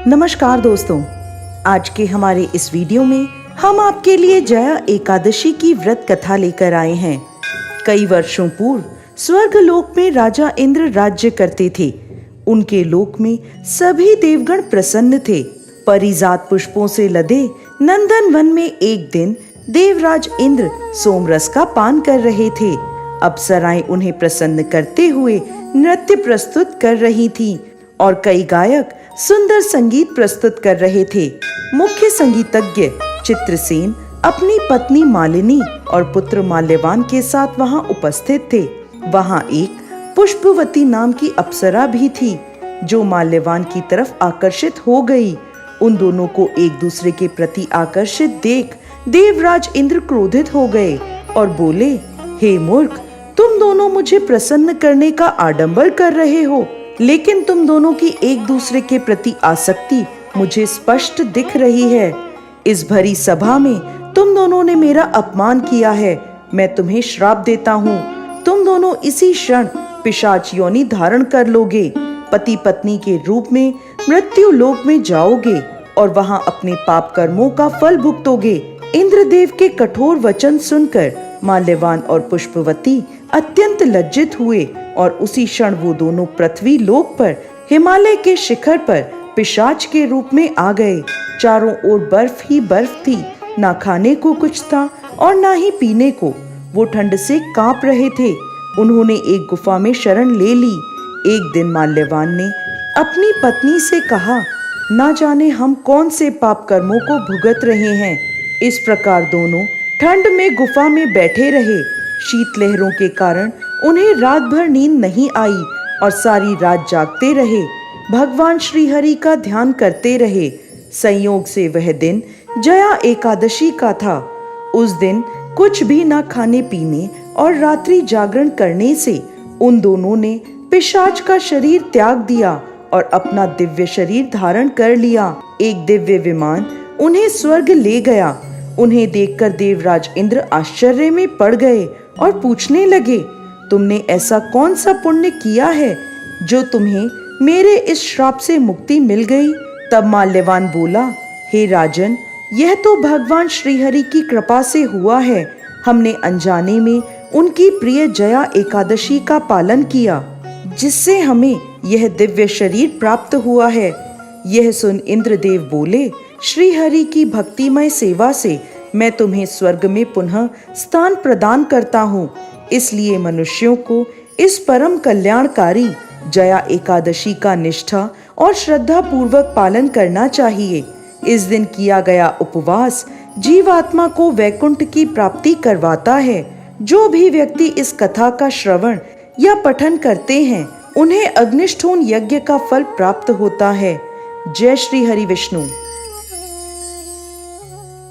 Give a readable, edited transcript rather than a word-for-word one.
नमस्कार दोस्तों, आज के हमारे इस वीडियो में हम आपके लिए जया एकादशी की व्रत कथा लेकर आए हैं। कई वर्षों पूर्व स्वर्ग लोक में राजा इंद्र राज्य करते थे। उनके लोक में सभी देवगण प्रसन्न थे। परिजात पुष्पों से लदे नंदन वन में एक दिन देवराज इंद्र सोमरस का पान कर रहे थे। अप्सराएं उन्हें प्रसन्न करते हुए नृत्य प्रस्तुत कर रही थीं और कई गायक सुंदर संगीत प्रस्तुत कर रहे थे। मुख्य संगीतज्ञ चित्रसेन अपनी पत्नी मालिनी और पुत्र माल्यवान के साथ वहां उपस्थित थे। वहां एक पुष्पवती नाम की अप्सरा भी थी जो माल्यवान की तरफ आकर्षित हो गई। उन दोनों को एक दूसरे के प्रति आकर्षित देख देवराज इंद्र क्रोधित हो गए और बोले, हे मूर्ख, तुम दोनों मुझे प्रसन्न करने का आडंबर कर रहे हो, लेकिन तुम दोनों की एक दूसरे के प्रति आसक्ति मुझे स्पष्ट दिख रही है। इस भरी सभा में तुम दोनों ने मेरा अपमान किया है। मैं तुम्हें श्राप देता हूँ। तुम दोनों इसी क्षण पिशाच योनि धारण कर लोगे, पति पत्नी के रूप में मृत्यु लोक में जाओगे और वहां अपने पाप कर्मों का फल भुगतोगे। इंद्रदेव के कठोर वचन सुनकर माल्यवान और पुष्पवती अत्यंत लज्जित हुए और उसी क्षण वो दोनों पृथ्वी लोक पर हिमालय के शिखर पर पिशाच के रूप में आ गए। चारों ओर बर्फ ही बर्फ थी, ना खाने को कुछ था और ना ही पीने को। वो ठंड से कांप रहे थे। उन्होंने एक गुफा में शरण ले ली। एक दिन माल्यवान ने अपनी पत्नी से कहा, ना जाने हम कौन से पाप कर्मों को भुगत रहे हैं। इस प्रकार दोनों ठंड में गुफा में बैठे रहे। शीतलहरों के कारण उन्हें रात भर नींद नहीं आई और सारी रात जागते रहे। भगवान श्री हरि का ध्यान करते रहे। संयोग से वह दिन जया एकादशी का था। उस दिन कुछ भी ना खाने पीने और रात्रि जागरण करने से उन दोनों ने पिशाच का शरीर त्याग दिया और अपना दिव्य शरीर धारण कर लिया। एक दिव्य विमान उन्हें स्वर्ग ले गया। उन्हें देखकर देवराज इंद्र आश्चर्य में पड़ गए और पूछने लगे, तुमने ऐसा कौन सा पुण्य किया है जो तुम्हें मेरे इस श्राप से मुक्ति मिल गई? तब माल्यवान बोला, हे राजन, यह तो भगवान श्रीहरि की कृपा से हुआ है। हमने अनजाने में उनकी प्रिय जया एकादशी का पालन किया, जिससे हमें यह दिव्य शरीर प्राप्त हुआ है। यह सुन इंद्रदेव बोले, श्रीहरि की भक्तिमय सेवा से मैं तुम्हें स्वर्ग में पुनः स्थान प्रदान करता हूँ। इसलिए मनुष्यों को इस परम कल्याणकारी जया एकादशी का निष्ठा और श्रद्धा पूर्वक पालन करना चाहिए। इस दिन किया गया उपवास जीवात्मा को वैकुंठ की प्राप्ति करवाता है। जो भी व्यक्ति इस कथा का श्रवण या पठन करते हैं उन्हें अग्निष्ठोम यज्ञ का फल प्राप्त होता है। जय श्री हरि विष्णु।